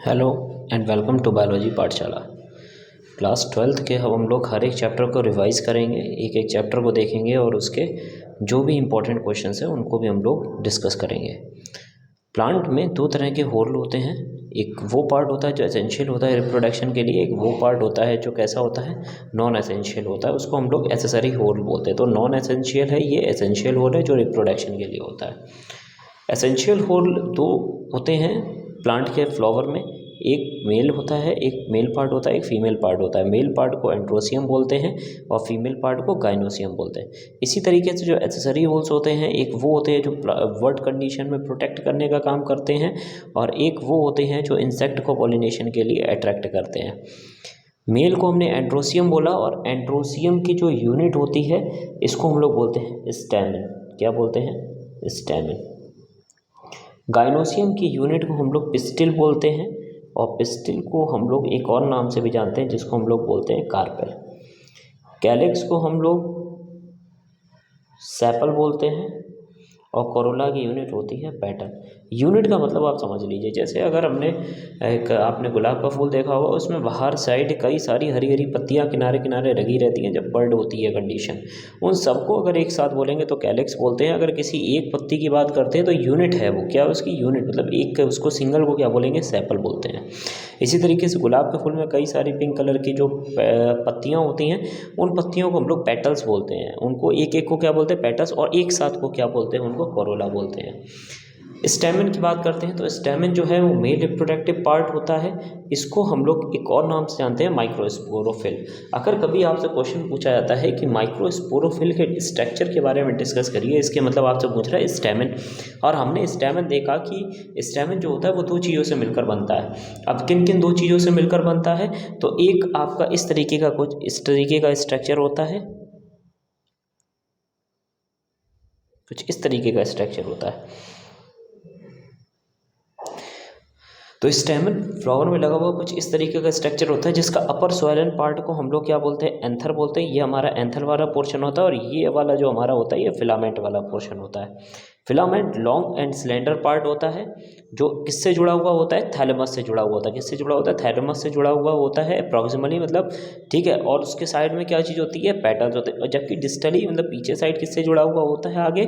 Hello and welcome to biology पाठशाला। Class 12th के हम लोग हर एक चैप्टर को रिवाइज करेंगे, एक एक चैप्टर को देखेंगे और उसके जो भी इम्पोर्टेंट क्वेश्चंस हैं उनको भी हम लोग डिस्कस करेंगे। प्लांट में दो तरह के होल होते हैं, एक वो पार्ट होता है जो एसेंशियल होता है रिप्रोडक्शन के लिए, एक वो पार्ट होता है जो कैसा होता है नॉन एसेंशियल होता है, उसको हम लोग एसेसरी होल बोलते हैं। तो नॉन एसेंशियल है, ये एसेंशियल होल है जो रिप्रोडक्शन के लिए होता है। एसेंशियल होल दो होते हैं प्लांट के फ्लावर में, एक मेल होता है, एक मेल पार्ट होता है, एक फीमेल पार्ट होता है। मेल पार्ट को एंड्रोसियम बोलते हैं और फीमेल पार्ट को गाइनोसियम बोलते हैं। इसी तरीके से जो एसेसरी होल्स होते हैं, एक वो होते हैं जो वर्ड कंडीशन में प्रोटेक्ट करने का काम करते हैं और एक वो होते हैं जो इंसेक्ट को पॉलिनेशन के लिए अट्रैक्ट करते हैं। मेल को हमने एंड्रोसियम बोला और एंड्रोसियम की जो यूनिट होती है इसको हम लोग बोलते हैं स्टैमेन। क्या बोलते हैं? स्टैमेन। गाइनोसियम की यूनिट को हम लोग पिस्टिल बोलते हैं और पिस्टिल को हम लोग एक और नाम से भी जानते हैं जिसको हम लोग बोलते हैं कार्पेल। कैलिक्स को हम लोग सेपल बोलते हैं और कोरोला की यूनिट होती है पेटल। यूनिट का मतलब आप समझ लीजिए, जैसे अगर आपने गुलाब का फूल देखा होगा, उसमें बाहर साइड कई सारी हरी हरी पत्तियां किनारे किनारे लगी रहती हैं जब बर्ड होती है कंडीशन, उन सबको अगर एक साथ बोलेंगे तो कैलिक्स बोलते हैं। अगर किसी एक पत्ती की बात करते हैं तो यूनिट है वो, क्या उसकी यूनिट मतलब एक, उसको सिंगल को क्या बोलेंगे? सेपल बोलते हैं। इसी तरीके से गुलाब के फूल में कई सारी पिंक कलर की जो पत्तियां होती हैं, उन पत्तियों को हम लोग पेटल्स बोलते हैं। उनको एक एक को क्या बोलते हैं? पेटल्स। और एक साथ को क्या बोलते हैं? उनको कोरोला बोलते हैं। स्टैमेन की बात करते हैं तो स्टैमेन जो है वो मेल रिप्रोडक्टिव पार्ट होता है। इसको हम लोग एक और नाम से जानते हैं माइक्रोस्पोरोफिल। अगर कभी आपसे क्वेश्चन पूछा जाता है कि माइक्रोस्पोरोफिल के स्ट्रक्चर के बारे में डिस्कस करिए, इसके मतलब आपसे पूछ रहा है स्टैमेन। और हमने स्टैमेन देखा कि स्टैमेन जो होता है वो दो चीज़ों से मिलकर बनता है। अब किन किन दो चीज़ों से मिलकर बनता है? तो एक आपका इस तरीके का स्ट्रक्चर होता है, कुछ इस तरीके का स्ट्रक्चर होता है। तो स्टेमन फ्लावर में लगा हुआ कुछ इस तरीके का स्ट्रक्चर होता है, जिसका अपर सोइलन पार्ट को हम लोग क्या बोलते हैं? एंथर बोलते हैं। ये हमारा एंथर वाला पोर्शन होता है और ये वाला जो हमारा होता है ये फिलामेंट वाला पोर्शन होता है। Filament long and slender part होता है जो किससे जुड़ा हुआ होता है? थैलेमस से जुड़ा हुआ होता है। किससे जुड़ा होता है? थैलेमस से जुड़ा हुआ होता है अप्रॉक्सिमली, मतलब ठीक है। और उसके साइड में क्या चीज़ होती है? पेटल्स होते हैं। और जबकि डिस्टली मतलब पीछे साइड किससे जुड़ा हुआ होता है? आगे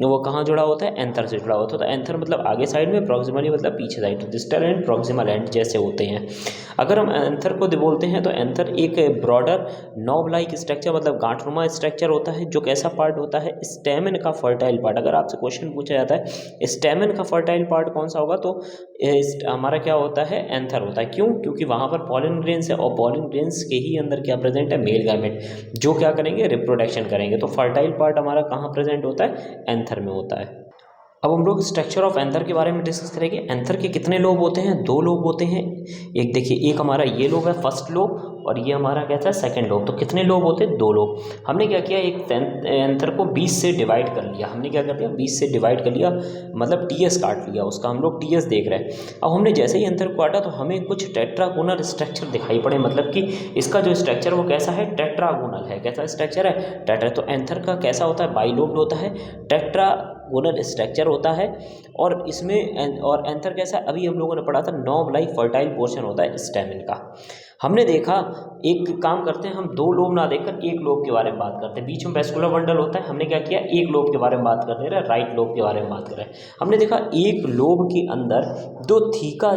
वो कहाँ जुड़ा होता है? एंथर से जुड़ा होता है। तो एंथर मतलब आगे साइड में, प्रॉक्सिमली मतलब पीछे साइड। तो डिस्टल एंड प्रॉक्सिमल एंड जैसे होते हैं। अगर हम एंथर को बोलते हैं तो एंथर एक ब्रॉडर नॉब लाइक स्ट्रक्चर मतलब गांठनुमा स्ट्रक्चर होता है जो कैसा पार्ट होता है? स्टेमन का फर्टाइल पार्ट। अगर आपसे क्वेश्चन पूछा जाता है स्टेमन का फर्टाइल पार्ट कौन सा होगा, तो हमारा क्या होता है? एंथर होता है। क्यों? क्योंकि वहाँ पर पॉलिन ग्रेन्स है और पॉलिन ग्रेन्स के ही अंदर क्या प्रेजेंट है? मेल गामेट, जो क्या करेंगे? रिप्रोडक्शन करेंगे। तो फर्टाइल पार्ट हमारा कहाँ प्रेजेंट होता है? एंथर में होता है। अब हम लोग स्ट्रक्चर ऑफ एंथर के बारे में डिस्कस करेंगे। एंथर के कितने लोब होते हैं? दो लोब होते हैं। एक देखिए, एक हमारा ये लोब है फर्स्ट लोब और ये हमारा कैसा है? Second lobe. तो कितने लोब होते हैं? दो लोब। हमने क्या किया, एक एंथर को 20 से डिवाइड कर लिया। हमने क्या कर दिया? 20 से डिवाइड कर लिया, मतलब टीएस काट लिया उसका। हम लोग टीएस देख रहे हैं। अब हमने जैसे ही एंथर को काटा तो हमें कुछ टेट्रागोनल स्ट्रक्चर दिखाई पड़े, मतलब कि इसका जो स्ट्रक्चर वो कैसा है? टेट्रागोनल है। कैसा स्ट्रक्चर है? टेट्रा। तो एंथर का कैसा होता है? बाइलोब्ड होता है, टेट्रागोनल स्ट्रक्चर होता है। और इसमें और एंथर कैसा? अभी हम लोगों ने पढ़ा था नॉब लाइक फर्टाइल पोर्शन होता है स्टेमिन का। हमने देखा, एक काम करते हैं, हम दो लोब ना देखकर एक लोब के बारे में बात करते हैं। बीच में वेस्कुलर बंडल होता है, हमने क्या किया? एक लोब के बारे में बात कर रहे हैं, राइट लोब के बारे में बात कर रहे हैं। हमने देखा एक लोब के अंदर दो थीका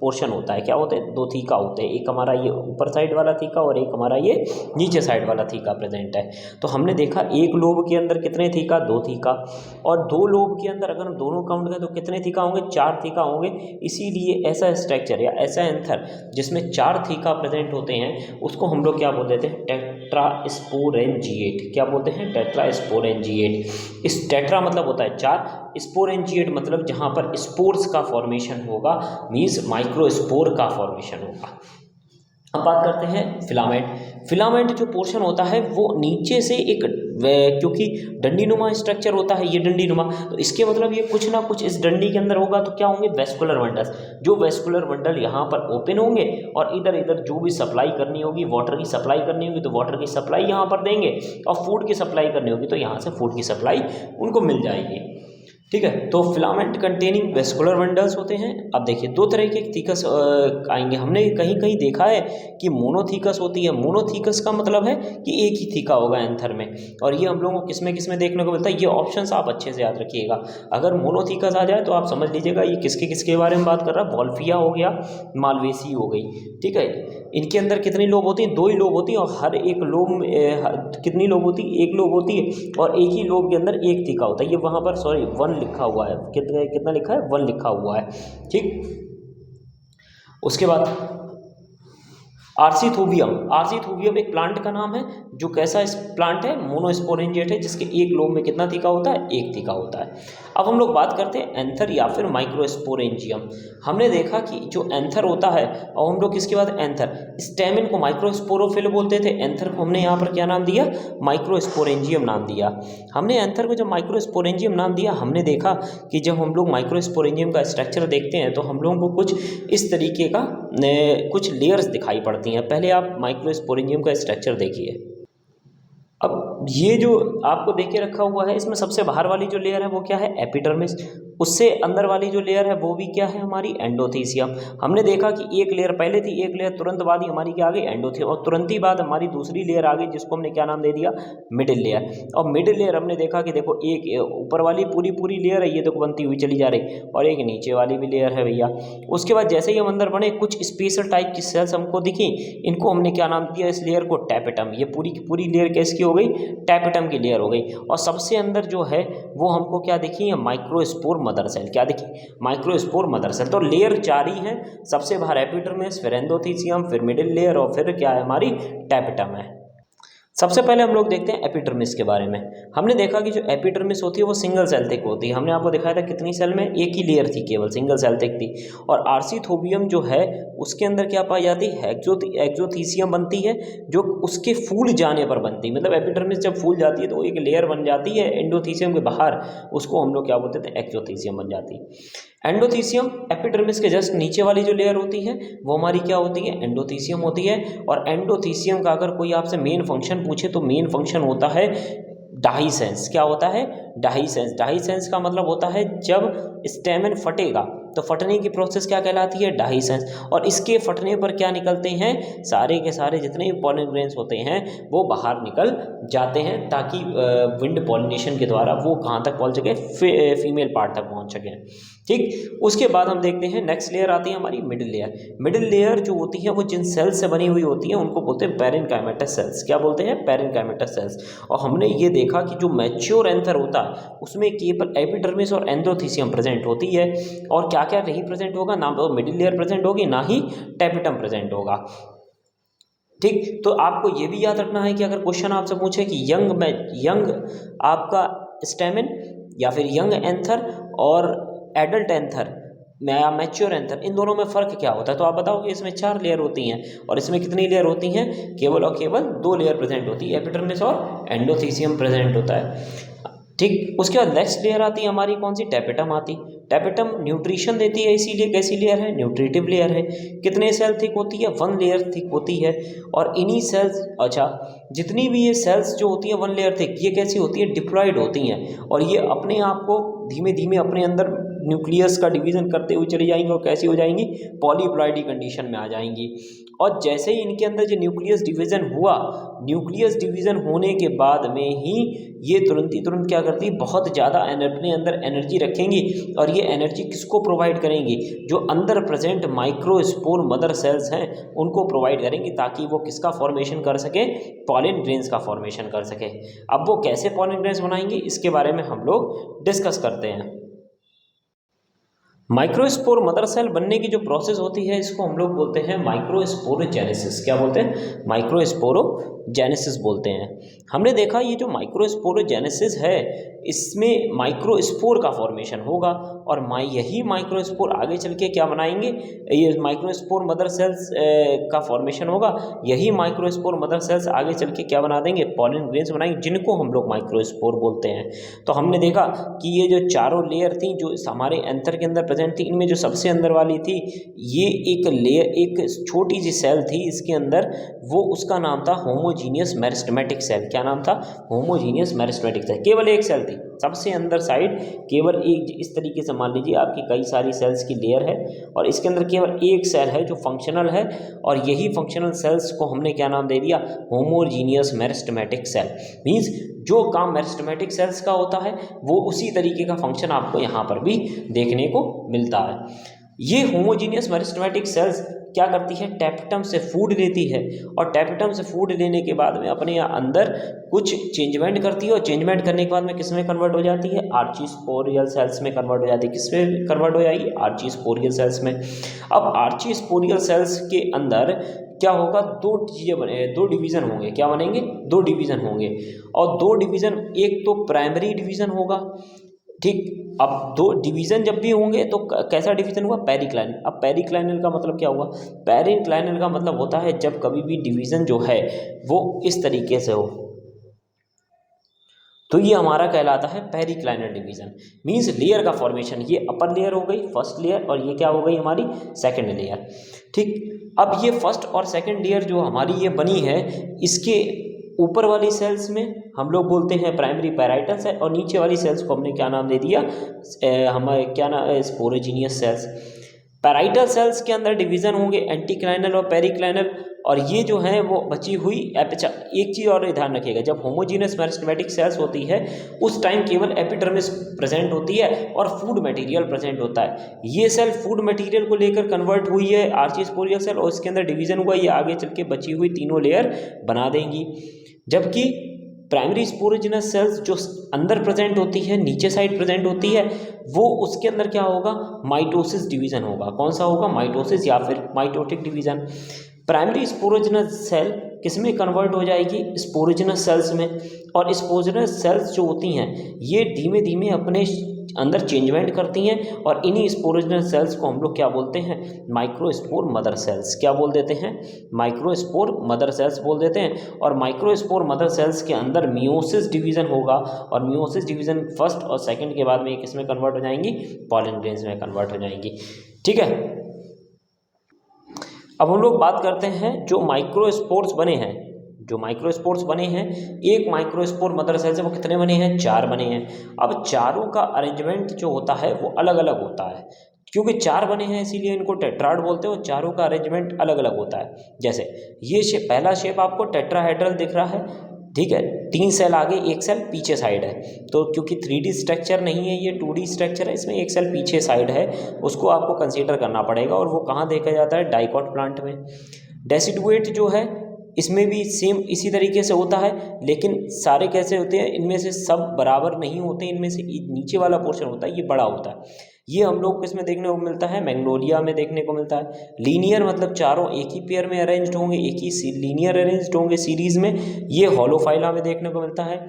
पोर्शन होता है। क्या होते हैं? दो थीका होते हैं। एक हमारा ये ऊपर साइड वाला थीका और एक हमारा ये नीचे साइड वाला थीका प्रेजेंट है। तो हमने देखा एक लोब के अंदर कितने थीका? दो थीका। और दो लोब के अंदर अगर हम दोनों काउंट करें तो कितने थीका होंगे? चार थीका होंगे। इसीलिए ऐसा स्ट्रक्चर या ऐसा एंथर जिसमें चार थीका प्रेजेंट होते हैं उसको हम लोग क्या बोल देते हैं? टेट्रास्पोरेंजिएट। क्या बोलते हैं? टेट्रास्पोरेंजिएट। इस टेट्रा मतलब होता है चार, स्पोरेंजिएट मतलब जहां पर स्पोर्स का फॉर्मेशन होगा, मींस माइक्रोस्पोर का फॉर्मेशन होगा। अब बात करते हैं फिलामेंट। फिलामेंट जो पोर्शन होता है वो नीचे से एक, क्योंकि डंडीनुमा स्ट्रक्चर होता है ये डंडीनुमा, तो इसके मतलब ये कुछ ना कुछ इस डंडी के अंदर होगा। तो क्या होंगे? Vascular bundles. जो वेस्कुलर बंडल यहाँ पर ओपन होंगे और इधर इधर जो भी सप्लाई करनी होगी, वाटर की सप्लाई करनी होगी तो वाटर की सप्लाई यहाँ पर देंगे, और फूड की सप्लाई करनी होगी तो यहाँ से फूड की सप्लाई उनको मिल जाएगी। ठीक है। तो फिलामेंट कंटेनिंग वेस्कुलर बंडल्स होते हैं। अब देखिए दो तरह के थीकस आएंगे। हमने कहीं कहीं देखा है कि मोनोथीकस होती है। मोनोथीकस का मतलब है कि एक ही थीका होगा एंथर में, और ये हम लोगों को किस में देखने को मिलता है। ये ऑप्शंस आप अच्छे से याद रखिएगा। अगर मोनोथीकस आ जाए तो आप समझ लीजिएगा ये किसके किसके बारे में बात कर रहा है। वॉल्फिया हो गया, मालवेसी हो गई। ठीक है। इनके अंदर कितनी लोब होती है? 2 ही लोब होती है, और हर एक लोब में कितनी लोब होती है? 1 लोब होती है, और एक ही लोब के अंदर एक थीका होता है। ये वहाँ पर सॉरी 1 लिखा हुआ है। कितना कितना लिखा है? 1 लिखा हुआ है। ठीक। उसके बाद आर्सीथोबियम। आर्सीथोबियम एक प्लांट का नाम है। जो कैसा इस प्लांट है? मोनोस्पोरेंजिएट है, जिसके एक लोब में कितना थीका होता है? एक थीका होता है। अब हम लोग बात करते हैं एंथर या फिर माइक्रोस्पोरेंजियम। हमने देखा कि जो एंथर होता है, और हम लोग किसके बाद एंथर, स्टेमिन को माइक्रोस्पोरोफिल बोलते थे, एंथर को हमने यहाँ पर क्या नाम दिया? माइक्रोस्पोरेंजियम नाम दिया। हमने एंथर को जब माइक्रोस्पोरेंजियम नाम दिया, हमने देखा कि जब हम लोग माइक्रोस्पोरेंजियम का स्ट्रक्चर देखते हैं तो हम लोगों को कुछ इस तरीके का कुछ लेयर्स दिखाई पड़ती हैं। पहले आप माइक्रोस्पोरेंजियम का स्ट्रक्चर देखिए। अब ये जो आपको दे के रखा हुआ है, इसमें सबसे बाहर वाली जो लेयर है वो क्या है? एपिडर्मिस। उससे अंदर वाली जो लेयर है वो भी क्या है? हमारी एंडोथीसियम। हमने देखा कि एक लेयर पहले थी, एक लेयर तुरंत बाद ही हमारी क्या आ गई? एंडोथीसियम। और तुरंत ही बाद हमारी दूसरी लेयर आ गई, जिसको हमने क्या नाम दे दिया? Middle layer. और मिडिल लेयर हमने देखा कि देखो एक ऊपर वाली पूरी लेयर है, ये देखो बनती हुई चली जा रही, और एक नीचे वाली भी लेयर है भैया। उसके बाद जैसे ही हम अंदर बढ़े, कुछ स्पेशल टाइप की सेल्स हमको दिखी। इनको हमने क्या नाम दिया? इस लेयर को टैपेटम। ये पूरी की पूरी लेयर कैसी हो गई? टैपेटम की लेयर हो गई। और सबसे अंदर जो है वो हमको क्या दिखी? Microspore mother cell. क्या दिखी? Microspore mother cell. तो लेयर 4 ही है। सबसे बाहर एपिडर्मिस, फिर एंडोथीसियम, फिर मिडिल लेयर, और फिर क्या है? हमारी टैपेटम है। सबसे पहले हम लोग देखते हैं एपिडर्मिस के बारे में। हमने देखा कि जो एपिडर्मिस होती है वो सिंगल सेल थिक होती है। हमने आपको दिखाया था कितनी सेल में? एक ही लेयर थी, केवल सिंगल सेल थिक थी। और आर्सीथोबियम जो है उसके अंदर क्या पाई जाती है? एक्सोथीसियम बनती है, जो उसके फूल जाने पर बनती है। मतलब एपिडर्मिस जब फूल जाती है तो एक लेयर बन जाती है एंडोथीसियम के बाहर, उसको हम लोग क्या बोलते थे? एक्सोथीसियम बन जाती है। एंडोथीसियम एपिडर्मिस के जस्ट नीचे वाली जो लेयर होती है वो हमारी क्या होती है? एंडोथीसियम होती है। और एंडोथीसियम का अगर कोई आपसे मेन फंक्शन पूछे तो मेन फंक्शन होता है डाइसेंस। क्या होता है? डाइसेंस। डाइसेंस का मतलब होता है जब स्टेमन फटेगा तो फटने की प्रोसेस क्या कहलाती है? डाइसेंस। और इसके फटने पर क्या निकलते हैं? सारे के सारे जितने भी पॉलन ग्रेन्स होते हैं वो बाहर निकल जाते हैं, ताकि विंड पॉलिनेशन के द्वारा वो कहाँ तक पहुँच सके? फीमेल पार्ट तक पहुँच सके। ठीक। उसके बाद हम देखते हैं नेक्स्ट लेयर आती है हमारी मिडिल लेयर। मिडिल लेयर जो होती है वो जिन सेल्स से बनी हुई होती है उनको बोलते हैं पैरेन्काइमेटस सेल्स। क्या बोलते हैं? Parenchymatous sales. और हमने ये देखा कि जो मैच्योर एंथर होता है उसमें केवल एपिडर्मिस और एंडोथीसियम प्रेजेंट होती है, और क्या क्या नहीं प्रेजेंट होगा? ना तो मिडिल लेयर प्रेजेंट होगी, ना ही टैपेटम प्रेजेंट होगा। ठीक। तो आपको ये भी याद रखना है कि अगर क्वेश्चन आपसे पूछे कि यंग आपका स्टेमिन या फिर यंग एंथर और एडल्ट एंथर या मैच्योर एंथर, इन दोनों में फ़र्क क्या होता है? तो आप बताओ कि इसमें 4 लेयर होती हैं, और इसमें कितनी लेयर होती हैं? केवल और केवल 2 लेयर प्रेजेंट होती है, एपिडर्मिस और एंडोथीसियम प्रेजेंट होता है। ठीक। उसके बाद नेक्स्ट लेयर आती है हमारी कौन सी? टैपेटम आती। टैपेटम न्यूट्रिशन देती है, इसीलिए कैसी लेयर है? न्यूट्रिटिव लेयर है। कितने सेल थिक होती है? 1 लेयर थिक होती है। और इन्हीं सेल्स, अच्छा, जितनी भी ये सेल्स जो होती हैं 1 लेयर थिक, ये कैसी होती है? डिप्लॉयड होती हैं, और ये अपने आप को धीमे धीमे अपने अंदर न्यूक्लियस का डिवीजन करते हुए चली जाएंगी, और कैसी हो जाएंगी? पॉलीप्लॉइडी कंडीशन में आ जाएंगी। और जैसे ही इनके अंदर जो न्यूक्लियस डिवीजन हुआ, न्यूक्लियस डिवीजन होने के बाद में ही ये तुरंत क्या करती? बहुत ज़्यादा अपने अंदर एनर्जी रखेंगी, और ये एनर्जी किसको प्रोवाइड करेंगी? जो अंदर प्रेजेंट माइक्रोस्पोर मदर सेल्स हैं उनको प्रोवाइड करेंगी, ताकि वो किसका फॉर्मेशन कर सके? पॉलन ग्रेन्स का फॉर्मेशन कर सके। अब वो कैसे पॉलन ग्रेन्स बनाएंगे इसके बारे में हम लोग डिस्कस करते हैं। माइक्रोस्पोर मदर सेल बनने की जो प्रोसेस होती है इसको हम लोग बोलते हैं माइक्रोस्पोरोजेनेसिस। क्या बोलते हैं? माइक्रोस्पोरोजेनेसिस बोलते हैं। हमने देखा ये जो माइक्रोस्पोरोजेनेसिस है इसमें माइक्रोस्पोर का फॉर्मेशन होगा, और यही माइक्रोस्पोर आगे चल के क्या बनाएंगे? ये माइक्रोस्पोर मदर सेल्स का फॉर्मेशन होगा। यही माइक्रोस्पोर मदर सेल्स आगे चल के क्या बना देंगे? पॉलन ग्रेन्स बनाएंगे, जिनको हम लोग माइक्रोस्पोर बोलते हैं। तो हमने देखा कि ये जो चारों लेयर थी जो हमारे एंथर के अंदर प्रेजेंट थी, इनमें जो सबसे अंदर वाली थी ये एक लेयर, एक छोटी सी सेल थी इसके अंदर, वो उसका नाम था होमोजीनियस मेरिस्टेमेटिक सेल। क्या नाम था? Homogeneous meristematic cell. केवल एक सेल थी, सबसे अंदर साइड केवल एक, इस तरीके से मान लीजिए आपकी कई सारी सेल्स की लेयर है और इसके अंदर केवल एक सेल है जो फंक्शनल है, और यही फंक्शनल सेल्स को हमने क्या नाम दे दिया, होमोजीनियस मेरिस्टेमेटिक सेल। मीन्स जो काम मेरिस्टेमेटिक सेल्स का होता है वो उसी तरीके का फंक्शन आपको यहाँ पर भी देखने को मिलता है। ये होमोजीनियस मेरिस्टेमेटिक सेल्स क्या करती है, टैपेटम से फूड लेती है और टैपेटम से फूड लेने के बाद में अपने अंदर कुछ चेंजमेंट करती है और चेंजमेंट करने के बाद में किस में कन्वर्ट हो जाती है, आर्चीस्पोरियल सेल्स में कन्वर्ट हो जाती है। किस में कन्वर्ट हो जाएगी, आर्चीस्पोरियल सेल्स में। अब आर्चीस्पोरियल सेल्स के अंदर क्या होगा, दो चीज़ें बने, दो डिवीज़न होंगे। क्या बनेंगे, दो डिवीज़न होंगे, और दो डिवीज़न, एक तो प्राइमरी डिवीज़न होगा, ठीक। अब दो डिवीज़न जब भी होंगे तो कैसा डिवीज़न हुआ, पेरिक्लाइनल। अब पेरिक्लाइनल का मतलब क्या हुआ, पेरिक्लाइनल का मतलब होता है जब कभी भी डिवीज़न जो है वो इस तरीके से हो, तो ये हमारा कहलाता है पेरिक्लाइनल डिवीज़न। मींस लेयर का फॉर्मेशन, ये अपर लेयर हो गई, फर्स्ट लेयर, और ये क्या हो गई हमारी सेकंड लेयर, ठीक। अब ये फर्स्ट और सेकंड लेयर जो हमारी ये बनी है, इसके ऊपर वाली सेल्स में हम लोग बोलते हैं प्राइमरी पैराइटल सेल, और नीचे वाली सेल्स को हमने क्या नाम दे दिया, हमारे क्या नाम है, स्पोरोजीनियस सेल्स। पैराइटल सेल्स के अंदर डिवीज़न होंगे एंटीक्लाइनल और पेरिक्लाइनल, और ये जो है वो बची हुई एक चीज़ और ध्यान रखिएगा, जब होमोजीनियस मेरिस्टेमेटिक सेल्स होती है उस टाइम केवल एपिडर्मिस प्रेजेंट होती है और फूड मटेरियल प्रेजेंट होता है। ये सेल फूड मटेरियल को लेकर कन्वर्ट हुई है आर्चीस्पोरियल सेल, और इसके अंदर डिवीज़न हुआ, ये आगे चल के बची हुई तीनों लेयर बना देंगी। जबकि प्राइमरी स्पोरोजिनस सेल्स जो अंदर प्रेजेंट होती है, नीचे साइड प्रेजेंट होती है, वो उसके अंदर क्या होगा, माइटोसिस डिवीज़न होगा। कौन सा होगा, माइटोसिस या फिर mitotic division. Primary sporogenous cell किस में कन्वर्ट हो जाएगी, स्पोरोजिनस सेल्स में, और स्पोरोजिनस सेल्स जो होती हैं ये धीमे धीमे अपने अंदर चेंजमेंट करती हैं, और इन्हीं स्पोरोजिनस सेल्स को हम लोग क्या बोलते हैं, माइक्रोस्पोर मदर सेल्स। क्या बोल देते हैं, माइक्रोस्पोर मदर सेल्स बोल देते हैं। और माइक्रोस्पोर मदर सेल्स के अंदर मियोसिस डिवीज़न होगा, और मियोसिस डिवीज़न फर्स्ट और सेकंड के बाद में किस में कन्वर्ट हो जाएंगी, पॉलन ग्रेन्स में कन्वर्ट हो जाएंगी, ठीक है। अब हम लोग बात करते हैं जो माइक्रोस्पोर्स बने हैं, जो माइक्रोस्पोर्स बने हैं, एक माइक्रोस्पोर मदर सेल से वो कितने बने हैं, 4 बने हैं। अब चारों का अरेंजमेंट जो होता है वो अलग अलग होता है, क्योंकि 4 बने हैं इसीलिए इनको टेट्राड बोलते हैं, और चारों का अरेंजमेंट अलग अलग होता है। जैसे ये शेप, पहला शेप आपको टेट्राहेड्रल दिख रहा है, ठीक है, 3 सेल आगे, 1 सेल पीछे साइड है। तो क्योंकि 3D स्ट्रक्चर नहीं है, ये 2D स्ट्रक्चर है, इसमें 1 सेल पीछे साइड है, उसको आपको कंसीडर करना पड़ेगा। और वो कहाँ देखा जाता है, डाइकॉट प्लांट में। डेसिडुएट जो है इसमें भी सेम इसी तरीके से होता है, लेकिन सारे कैसे होते हैं, इनमें से सब बराबर नहीं होते, इनमें से नीचे वाला पोर्शन होता है ये बड़ा होता है। ये हम लोग को इसमें देखने को मिलता है, मैग्नोलिया में देखने को मिलता है। लीनियर मतलब चारों एक ही पेयर में अरेंज्ड होंगे, एक ही लीनियर अरेंज्ड होंगे सीरीज में, ये होलोफाइला में देखने को मिलता है।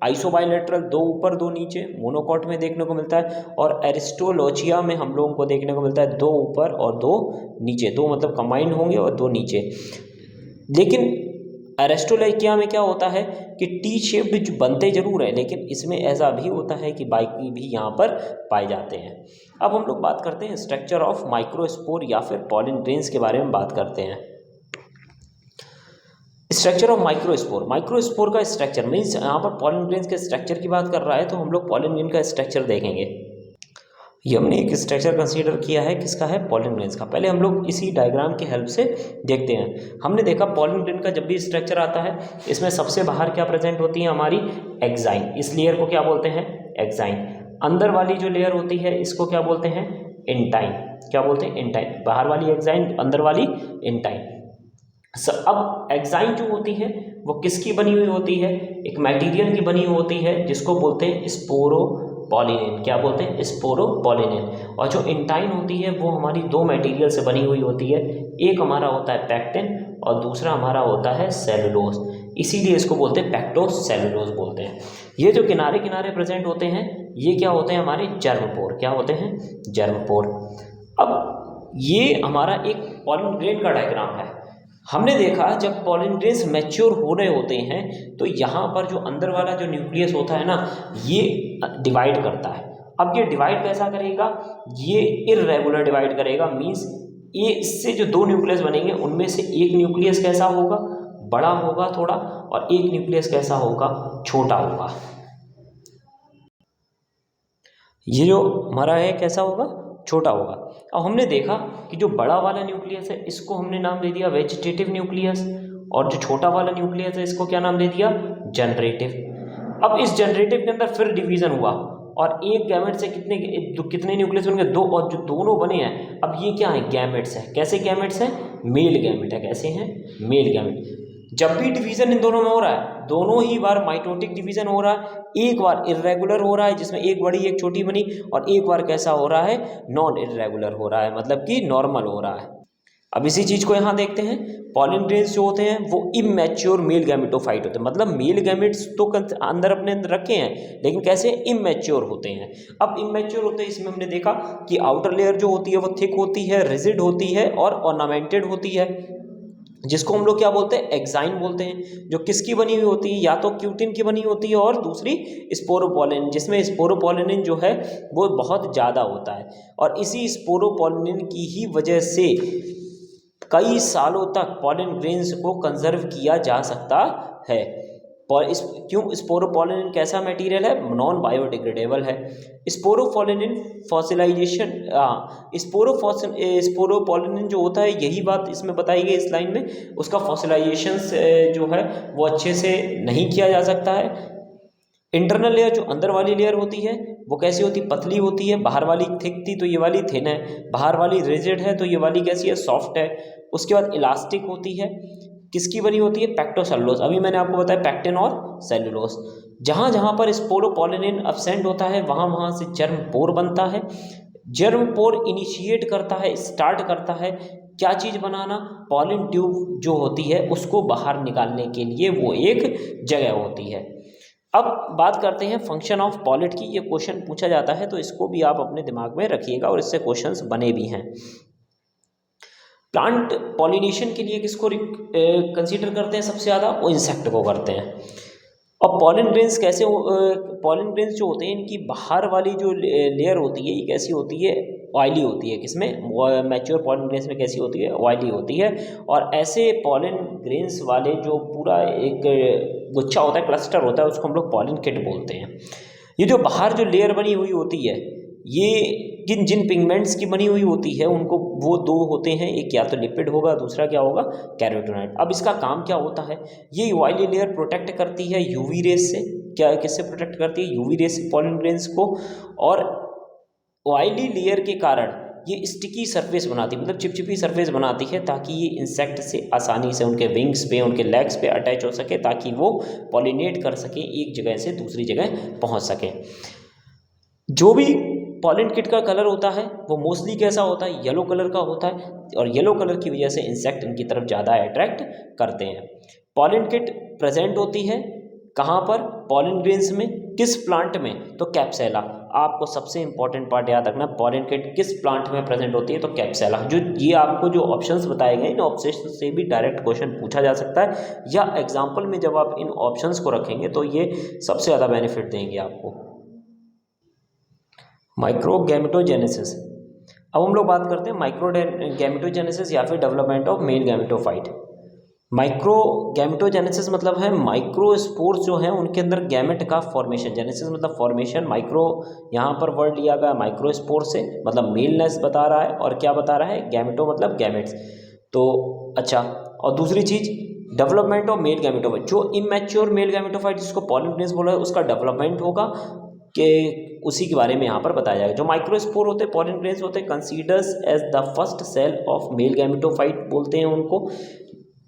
आइसोबाइलेटरल 2 ऊपर 2 नीचे मोनोकॉट में देखने को मिलता है, और एरिस्टोलोचिया में हम लोगों को देखने को मिलता है 2 ऊपर और 2 नीचे, 2 मतलब कंबाइंड होंगे और 2 नीचे। लेकिन एरिस्टोलोचिया में क्या होता है कि टी शेप्ड बनते जरूर है, लेकिन इसमें ऐसा भी होता है कि बाकी भी यहाँ पर पाए जाते हैं। अब हम लोग बात करते हैं स्ट्रक्चर ऑफ माइक्रोस्पोर या फिर पॉलन ग्रेन्स के बारे में बात करते हैं। स्ट्रक्चर ऑफ माइक्रोस्पोर, माइक्रोस्पोर का स्ट्रक्चर मीन्स यहाँ पर पॉलन ग्रेन्स के स्ट्रक्चर की बात कर रहा है, तो हम लोग पॉलन ग्रेन का स्ट्रक्चर देखेंगे। ये हमने एक स्ट्रक्चर कंसीडर किया है, किसका है, पॉलन ग्रेन्स का। पहले हम लोग इसी डायग्राम की हेल्प से देखते हैं। हमने देखा पॉलन ग्रेन का जब भी स्ट्रक्चर आता है, इसमें सबसे बाहर क्या प्रेजेंट होती है, हमारी एक्साइन। इस लेयर को क्या बोलते हैं, एक्साइन। अंदर वाली जो लेयर होती है इसको क्या बोलते हैं, इंटाइन। क्या बोलते हैं, इंटाइन। बाहर वाली एक्साइन, अंदर वाली इंटाइन। अब एक्साइन जो होती है वो किसकी बनी हुई होती है, एक मटेरियल की बनी हुई होती है जिसको बोलते हैं स्पोरोपोलिनेन। क्या बोलते हैं, स्पोरोपोलिनेन। और जो इंटाइन होती है वो हमारी 2 मटेरियल से बनी हुई होती है, एक हमारा होता है पैक्टिन और दूसरा हमारा होता है सेलुलोज, इसीलिए इसको बोलते हैं पैक्टोसेलुलोज बोलते हैं। ये जो किनारे किनारे प्रेजेंट होते हैं ये क्या होते हैं, हमारे जर्मपोर। क्या होते हैं, जर्मपोर। अब ये हमारा एक पॉलन ग्रेन का डायग्राम है। हमने देखा जब पॉलन ग्रेन्स मैच्योर हो रहे होते हैं तो यहाँ पर जो अंदर वाला जो न्यूक्लियस होता है ना, ये डिवाइड करता है। अब ये डिवाइड कैसा करेगा, ये इर्रेगुलर डिवाइड करेगा। मीन्स ये इससे जो 2 न्यूक्लियस बनेंगे उनमें से एक न्यूक्लियस कैसा होगा, बड़ा होगा थोड़ा, और एक न्यूक्लियस कैसा होगा, छोटा होगा। ये जो हमारा है कैसा होगा, छोटा होगा। अब हमने देखा कि जो बड़ा वाला न्यूक्लियस है इसको हमने नाम दे दिया वेजिटेटिव न्यूक्लियस, और जो छोटा वाला न्यूक्लियस है इसको क्या नाम दे दिया, जनरेटिव। अब इस जनरेटिव के अंदर फिर डिवीजन हुआ और एक गैमेट से कितने न्यूक्लियस बन गए, दो, और जो दोनों बने हैं अब ये क्या है, गैमेट्स हैं। कैसे गैमेट्स हैं, मेल गैमेट है। कैसे हैं, मेल गैमेट। जब भी डिवीजन इन दोनों में हो रहा है, दोनों ही बार माइटोटिक डिवीजन हो रहा है, एक बार इर्रेगुलर हो रहा है जिसमें एक बड़ी एक छोटी बनी, और एक बार कैसा हो रहा है, नॉन इर्रेगुलर हो रहा है, मतलब कि नॉर्मल हो रहा है। अब इसी चीज को यहाँ देखते हैं, पॉलिन ग्रेन्स जो होते हैं वो इमैच्योर मेल गैमेटोफाइट होते हैं, मतलब मेल गैमेट्स तो अंदर अपने अंदर रखे हैं लेकिन कैसे, इमैच्योर होते हैं। अब इमैच्योर होते हैं, इसमें हमने देखा कि आउटर लेयर जो होती है वो थिक होती है, रिजिड होती है और ऑर्नामेंटेड होती है, जिसको हम लोग क्या बोलते हैं, एक्साइन बोलते हैं। जो किसकी बनी हुई होती है, या तो क्यूटिन की बनी होती है और दूसरी स्पोरोपोलिन, जिसमें स्पोरोपोलिन जो है वो बहुत ज़्यादा होता है, और इसी स्पोरोपोलिन की ही वजह से कई सालों तक पॉलिन ग्रेन्स को कंजर्व किया जा सकता है। क्यों, स्पोरोपोलिन कैसा मटेरियल है, नॉन बायोडिग्रेडेबल है। स्पोरोपोलिन फॉसिलाइजेशन, स्पोरोपोलिन जो होता है, यही बात इसमें बताई गई इस लाइन में, उसका फॉसिलाइजेशन जो है वो अच्छे से नहीं किया जा सकता है। इंटरनल लेयर, जो अंदर वाली लेयर होती है वो कैसी होती, पतली होती है। बाहर वाली थिक थी तो ये वाली थिन है, बाहर वाली रिजिड है तो ये वाली कैसी है, सॉफ्ट है। उसके बाद इलास्टिक होती है, किसकी बनी होती है, पैक्टोसेलुलोज। अभी मैंने आपको बताया पैक्टिन और सेलुलोज। जहाँ जहाँ पर स्पोरोपोलिन अब्सेंट होता है वहाँ वहाँ से जर्म पोर बनता है। जर्म पोर इनिशिएट करता है, स्टार्ट करता है क्या चीज़ बनाना, पॉलिन ट्यूब जो होती है उसको बाहर निकालने के लिए वो एक जगह होती है। अब बात करते हैं फंक्शन ऑफ पॉलिट की। ये क्वेश्चन पूछा जाता है तो इसको भी आप अपने दिमाग में रखिएगा और इससे क्वेश्चंस बने भी हैं। प्लांट पॉलिनेशन के लिए किसको कंसीडर करते हैं सबसे ज़्यादा, वो इंसेक्ट को करते हैं। और पॉलिन ग्रेन्स कैसे, पॉलिन ग्रेन्स जो होते हैं इनकी बाहर वाली जो लेयर होती है ये कैसी होती है, ऑयली होती है। किसमें, मैच्योर पॉलिन ग्रेन्स में कैसी होती है, ऑयली होती है। और ऐसे पॉलिन ग्रेन्स वाले जो पूरा एक गुच्छा होता है, क्लस्टर होता है, उसको हम लोग पॉलिन किट बोलते हैं। ये जो बाहर जो लेयर बनी हुई होती है ये जिन जिन पिगमेंट्स की बनी हुई होती है उनको, वो दो होते हैं, एक या तो लिपिड होगा, दूसरा क्या होगा, कैरोटीनॉइड। अब इसका काम क्या होता है, ये ऑयली लेयर प्रोटेक्ट करती है यूवी रेस से। क्या, किससे प्रोटेक्ट करती है, यूवी रेस से पॉलिन ग्रेन्स को। और ऑयली लेयर के कारण ये स्टिकी सरफेस बनाती है, मतलब चिपचिपी सरफेस बनाती है, ताकि ये इंसेक्ट से आसानी से उनके विंग्स पे, उनके लेग्स पे अटैच हो सके, ताकि वो पॉलिनेट कर सके, एक जगह से दूसरी जगह पहुंच सके। जो भी पॉलिन किट का कलर होता है वो मोस्टली कैसा होता है, येलो कलर का होता है, और येलो कलर की वजह से इंसेक्ट इनकी तरफ ज़्यादा अट्रैक्ट करते हैं। पॉलिन किट प्रेजेंट होती है कहाँ पर, पॉलिन ग्रेन्स में, किस प्लांट में, तो कैप्सेला। आपको सबसे इंपॉर्टेंट पार्ट याद रखना, पॉलिन किट किस प्लांट में प्रेजेंट होती है, तो कैप्सेला। जो ये आपको जो ऑप्शंस बताए गए इन ऑप्शन से भी डायरेक्ट क्वेश्चन पूछा जा सकता है, या एग्जाम्पल में जब आप इन ऑप्शंस को रखेंगे तो ये सबसे ज़्यादा बेनिफिट देंगे आपको। माइक्रोगैमेटोजेनेसिस। अब हम लोग बात करते हैं माइक्रोगैमेटोजेनेसिस या फिर डेवलपमेंट ऑफ मेल गैमेटोफाइट। माइक्रोगैमेटोजेनेसिस मतलब है माइक्रोस्पोर्स जो हैं उनके अंदर गैमेट का फॉर्मेशन। जेनेसिस मतलब फॉर्मेशन, माइक्रो यहाँ पर वर्ड लिया गया माइक्रोस्पोर से, मतलब मेलनेस बता रहा है, और क्या बता रहा है, गैमेटो मतलब गैमेट्स। तो अच्छा, और दूसरी चीज डेवलपमेंट ऑफ मेल गैमेटोफाइट, जो इमैच्योर मेल गैमेटोफाइट जिसको पॉलिन ग्रेन्स बोला है उसका डेवलपमेंट होगा, कि उसी के बारे में यहाँ पर बताया जाएगा। जो माइक्रोस्पोर होते हैं, पॉलिन ग्रेन्स होते हैं, considers as the first cell of male gametophyte बोलते हैं उनको,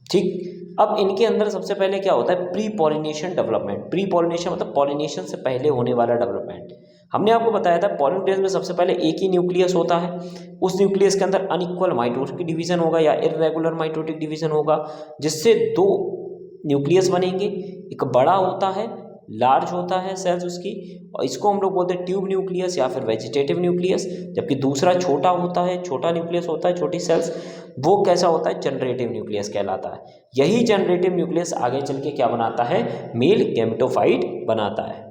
ठीक। अब इनके अंदर सबसे पहले क्या होता है, pre pollination development. Pre pollination मतलब पॉलिनेशन से पहले होने वाला डेवलपमेंट। हमने आपको बताया था पॉलिन ग्रेन्स में सबसे पहले एक ही न्यूक्लियस होता है, उस न्यूक्लियस के अंदर अनइक्वल माइटोटिक डिवीजन होगा या इर्रेगुलर माइटोटिक डिवीजन होगा, जिससे दो न्यूक्लियस बनेंगे। एक बड़ा होता है, लार्ज होता है सेल्स उसकी, और इसको हम लोग बोलते हैं ट्यूब न्यूक्लियस या फिर वेजिटेटिव न्यूक्लियस। जबकि दूसरा छोटा होता है, छोटा न्यूक्लियस होता है, छोटी सेल्स, वो कैसा होता है, जनरेटिव न्यूक्लियस कहलाता है। यही जनरेटिव न्यूक्लियस आगे चल के क्या बनाता है, मेल गैमेटोफाइट बनाता है।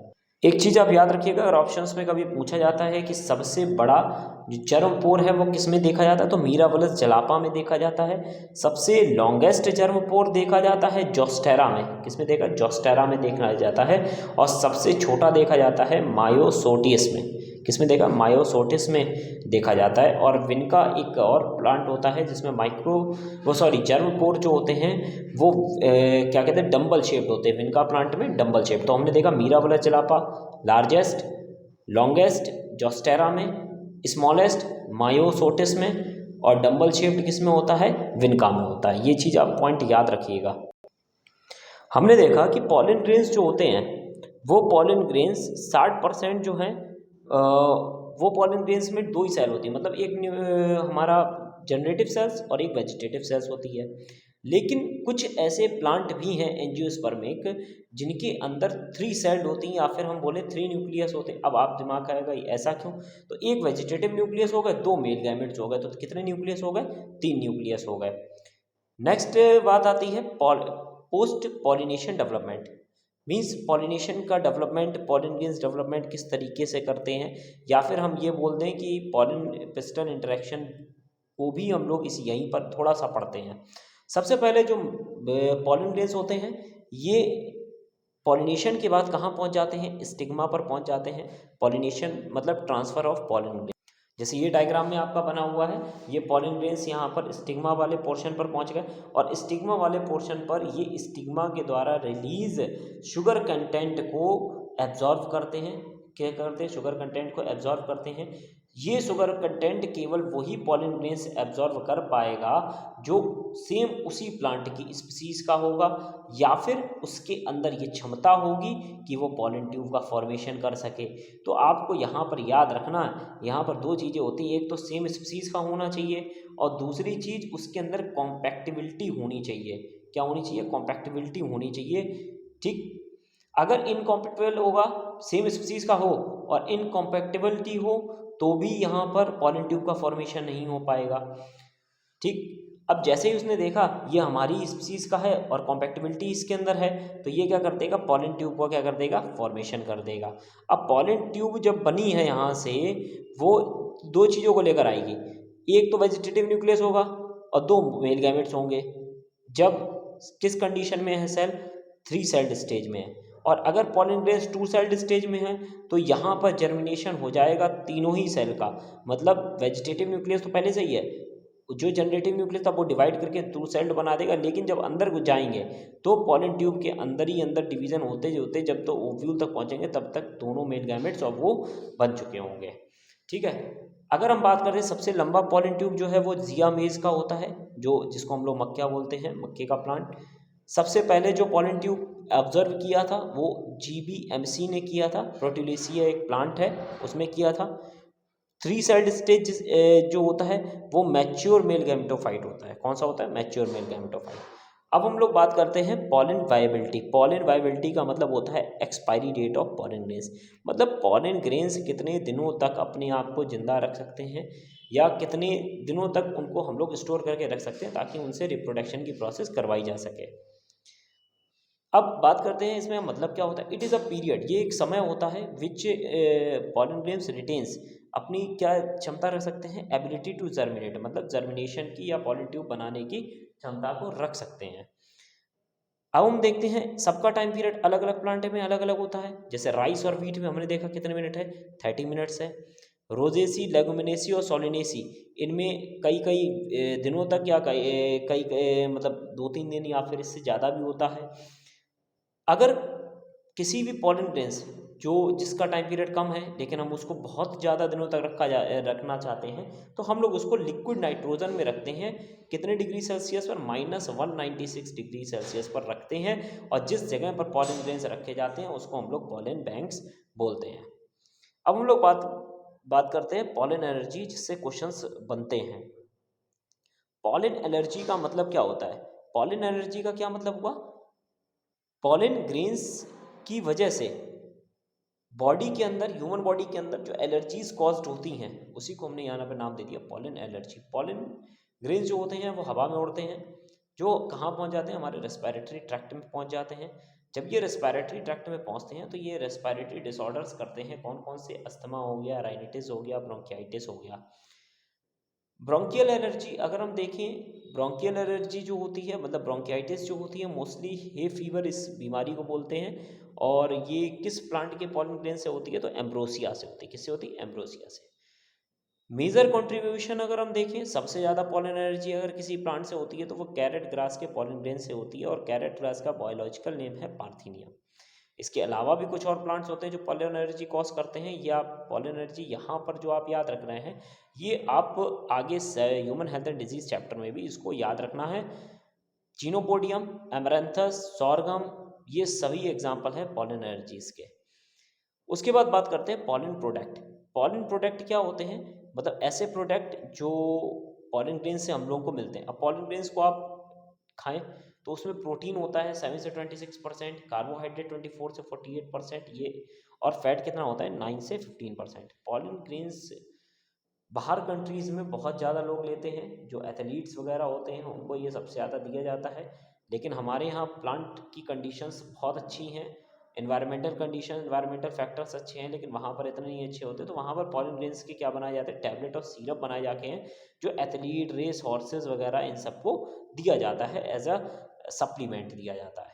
एक चीज़ आप याद रखिएगा, अगर ऑप्शंस में कभी पूछा जाता है कि सबसे बड़ा जो चर्म पोर है वो किस में देखा जाता है, तो मीरावलस जलापा में देखा जाता है। सबसे लॉन्गेस्ट चर्म पोर देखा जाता है जोस्टेरा में, किस में देखा, जोस्टेरा में देखा जाता है। और सबसे छोटा देखा जाता है मायोसोटियस में। किसमें देखा, मायोसोटिस में देखा जाता है। और विनका एक और प्लांट होता है जिसमें जर्म पोर जो होते हैं वो क्या कहते हैं, डंबल शेप्ड होते हैं। विनका प्लांट में डंबल शेप। तो हमने देखा मीराबला चलापा लार्जेस्ट, लॉन्गेस्ट जोस्टेरा में, स्मॉलेस्ट मायोसोटिस में, और डंबल शेप्ड किस में होता है, विनका में होता है। ये चीज़ आप पॉइंट याद रखिएगा। हमने देखा कि पॉलिन ग्रेन्स जो होते हैं वो पॉलिन ग्रेन्स 60% जो हैं वो पॉलिन ग्रेन्स में दो ही सेल होती है, मतलब एक हमारा जनरेटिव सेल्स और एक वेजिटेटिव सेल्स होती है। लेकिन कुछ ऐसे प्लांट भी हैं एंजियोस्पर्मिक जिनके अंदर 3 सेल्ड होती हैं, या फिर हम बोले 3 न्यूक्लियस होते हैं। अब आप दिमाग आएगा ये ऐसा क्यों, तो एक वेजिटेटिव न्यूक्लियस हो गए, 2 मेल गैमेट्स हो गए, तो कितने न्यूक्लियस हो गए, 3 न्यूक्लियस हो गए। नेक्स्ट बात आती है post pollination development. Means pollination का डेवलपमेंट, पॉलिन ग्रेन्स डेवलपमेंट किस तरीके से करते हैं, या फिर हम ये बोल दें कि पॉलिन पिस्टन इंटरेक्शन को भी हम लोग इस यहीं पर थोड़ा सा पढ़ते हैं। सबसे पहले जो पॉलिन ग्रेन्स होते हैं ये पॉलिनेशन के बाद कहाँ पहुँच जाते हैं, स्टिग्मा पर पहुँच जाते हैं। पॉलिनेशन मतलब ट्रांसफ़र ऑफ पॉलिन, जैसे ये डायग्राम में आपका बना हुआ है, ये पॉलिन ग्रेन्स यहाँ पर स्टिग्मा वाले पोर्शन पर पहुँच गए, और स्टिग्मा वाले पोर्शन पर ये स्टिग्मा के द्वारा रिलीज शुगर कंटेंट को एब्जॉर्व करते हैं। क्या करते हैं, शुगर कंटेंट को एब्जॉर्व करते हैं। ये शुगर कंटेंट केवल वही पॉलिन ग्रेन्स एब्जॉर्व कर पाएगा जो सेम उसी प्लांट की स्पीसीज का होगा, या फिर उसके अंदर ये क्षमता होगी कि वो पॉलिन ट्यूब का फॉर्मेशन कर सके। तो आपको यहाँ पर याद रखना है, यहाँ पर 2 चीज़ें होती हैं, एक तो सेम स्पीसीज का होना चाहिए, और दूसरी चीज़ उसके अंदर कॉम्पैक्टिबिलिटी होनी चाहिए। क्या होनी चाहिए, कॉम्पैक्टिबिलिटी होनी चाहिए। ठीक, अगर इनकॉम्पैटिबल होगा, सेम स्पीसीज का हो और इनकॉम्पैटिबिलिटी हो, तो भी यहाँ पर पॉलिन ट्यूब का फॉर्मेशन नहीं हो पाएगा। ठीक, अब जैसे ही उसने देखा ये हमारी स्पीसीज का है और कॉम्पैक्टिबिलिटी इसके अंदर है, तो ये क्या कर देगा, पॉलिन ट्यूब को क्या कर देगा, फॉर्मेशन कर देगा। अब पॉलिन ट्यूब जब बनी है यहाँ से, वो 2 चीज़ों को लेकर आएगी, एक तो वेजिटेटिव न्यूक्लियस होगा और 2 मेल गैमेट्स होंगे। जब किस कंडीशन में है सेल, 3 सेल्ड स्टेज में है। और अगर पॉलिन ग्रेन्स 2 सेल्ड स्टेज में है तो यहाँ पर जर्मिनेशन हो जाएगा तीनों ही सेल का। मतलब वेजिटेटिव न्यूक्लियस तो पहले से ही है, जो जनरेटिव न्यूक्लियस था वो डिवाइड करके 2 सेल्ड बना देगा, लेकिन जब अंदर जाएंगे तो पॉलिन ट्यूब के अंदर ही अंदर डिवीजन होते होते जब तो ओव्यूल तक पहुँचेंगे तब तक दोनों मेल गैमेट्स और वो बन चुके होंगे। ठीक है, अगर हम बात करें सबसे लंबा पॉलिन ट्यूब जो है वो जियामेज का होता है, जो जिसको हम लोग मक्खिया बोलते हैं, मक्के का प्लांट। सबसे पहले जो पॉलिन ट्यूब ऑब्जर्व किया था वो GBMC ने किया था, प्रोटीलेसिया एक प्लांट है उसमें किया था। 3 सेल्ड स्टेज जो होता है वो मैच्योर मेल गैमेटोफाइट होता है। कौन सा होता है, मैच्योर मेल गैमेटोफाइट। अब हम लोग बात करते हैं पॉलिन वायबिलिटी। पॉलिन वायबिलिटी का मतलब होता है expiry date of pollen grains, मतलब पॉलिन ग्रेन्स कितने दिनों तक अपने आप को जिंदा रख सकते हैं, या कितने दिनों तक उनको हम लोग स्टोर करके रख सकते हैं ताकि उनसे रिप्रोडक्शन की प्रोसेस करवाई जा सके। अब बात करते हैं इसमें मतलब क्या होता है। इट इज़ अ पीरियड, ये एक समय होता है विच पॉलिन ग्रेन्स रिटेन्स, अपनी क्या क्षमता रख सकते हैं, एबिलिटी टू जर्मिनेट, मतलब जर्मिनेशन की या पॉलिन ट्यूब बनाने की क्षमता को रख सकते हैं। अब हम देखते हैं सबका टाइम पीरियड अलग अलग प्लांट में अलग अलग होता है। जैसे राइस और व्हीट में हमने देखा कितने मिनट है, 30 मिनट्स है। रोजेसी, लेगुमिनेसी और सोलिनेसी, इनमें कई कई दिनों तक या कई मतलब 2-3 दिन या फिर इससे ज़्यादा भी होता है। अगर किसी भी पॉलिन ग्रेन्स जो जिसका टाइम पीरियड कम है लेकिन हम उसको बहुत ज़्यादा दिनों तक रखना चाहते हैं, तो हम लोग उसको लिक्विड नाइट्रोजन में रखते हैं। कितने डिग्री सेल्सियस पर, -196 डिग्री सेल्सियस पर रखते हैं। और जिस जगह पर पॉलिन ग्रेन्स रखे जाते हैं उसको हम लोग पॉलिन बैंक्स बोलते हैं। अब हम लोग बात करते हैं पॉलिन एलर्जी, जिससे क्वेश्चंस बनते हैं। पॉलिन एलर्जी का मतलब क्या होता है, पॉलिन एलर्जी का क्या मतलब हुआ, पॉलिन ग्रेन्स की वजह से बॉडी के अंदर, ह्यूमन बॉडी के अंदर जो एलर्जीज कॉज्ड होती हैं उसी को हमने यहाँ पे नाम दे दिया पॉलिन एलर्जी। पॉलिन ग्रेन्स जो होते हैं वो हवा में उड़ते हैं, जो कहाँ पहुँच जाते हैं, हमारे रेस्पिरेटरी ट्रैक्ट में पहुँच जाते हैं। जब ये रेस्पिरेटरी ट्रैक्ट में पहुँचते हैं तो ये रेस्पिरेटरी डिसऑर्डर्स करते हैं। कौन कौन से, अस्थमा हो गया, राइनिटिस हो गया, ब्रोंकियाइटिस हो गया। ब्रोंकियल एलर्जी अगर हम देखें, ब्रोंकियल एलर्जी जो होती है, मतलब ब्रोंकियाइटिस जो होती है, मोस्टली हे फीवर इस बीमारी को बोलते हैं। और ये किस प्लांट के पॉलन ग्रेन से होती है? तो एम्ब्रोसिया से होती है। किससे होती है? एम्ब्रोसिया से। मेजर कंट्रीब्यूशन अगर हम देखें, सबसे ज़्यादा पॉलन एनर्जी अगर किसी प्लांट से होती है तो वो कैरेट ग्रास के पॉलन ग्रेन से होती है, और कैरेट ग्रास का बायोलॉजिकल नेम है पार्थिनियम। इसके अलावा भी कुछ और प्लांट्स होते हैं जो पॉलन एनर्जी कॉज करते हैं। ये आप पॉलन एनर्जी यहाँ पर जो आप याद रख रहे हैं, ये आप आगे human health and disease chapter में भी इसको याद रखना है। जीनोपोडियम, एमरैंथस, सॉर्गम, ये सभी एग्जाम्पल है पॉलन एनर्जीज के। उसके बाद बात करते हैं पॉलन प्रोडक्ट। पॉलन प्रोडक्ट क्या होते हैं? मतलब ऐसे प्रोडक्ट जो पॉलन ग्रेन से हम लोगों को मिलते हैं। अब पॉलन ग्रेन्स को आप खाएं तो उसमें प्रोटीन होता है 7 से 26%, कार्बोहाइड्रेट 24 से 48%, ये और फैट कितना होता है? 9 से 15%। पॉलन ग्रेन्स बाहर कंट्रीज़ में बहुत ज़्यादा लोग लेते हैं, जो एथलीट्स वगैरह होते हैं उनको ये सबसे ज़्यादा दिया जाता है। लेकिन हमारे यहाँ प्लांट की कंडीशंस बहुत अच्छी हैं, एनवायरमेंटल फैक्टर्स अच्छे हैं, लेकिन वहाँ पर इतने नहीं अच्छे होते। तो वहाँ पर पॉलन ग्रेन्स के क्या बनाए जाते हैं? टैबलेट और सिरप बनाए जाते हैं, जो एथलीट, रेस हॉर्सेस वगैरह इन सबको दिया जाता है, एज अ सप्लीमेंट दिया जाता है।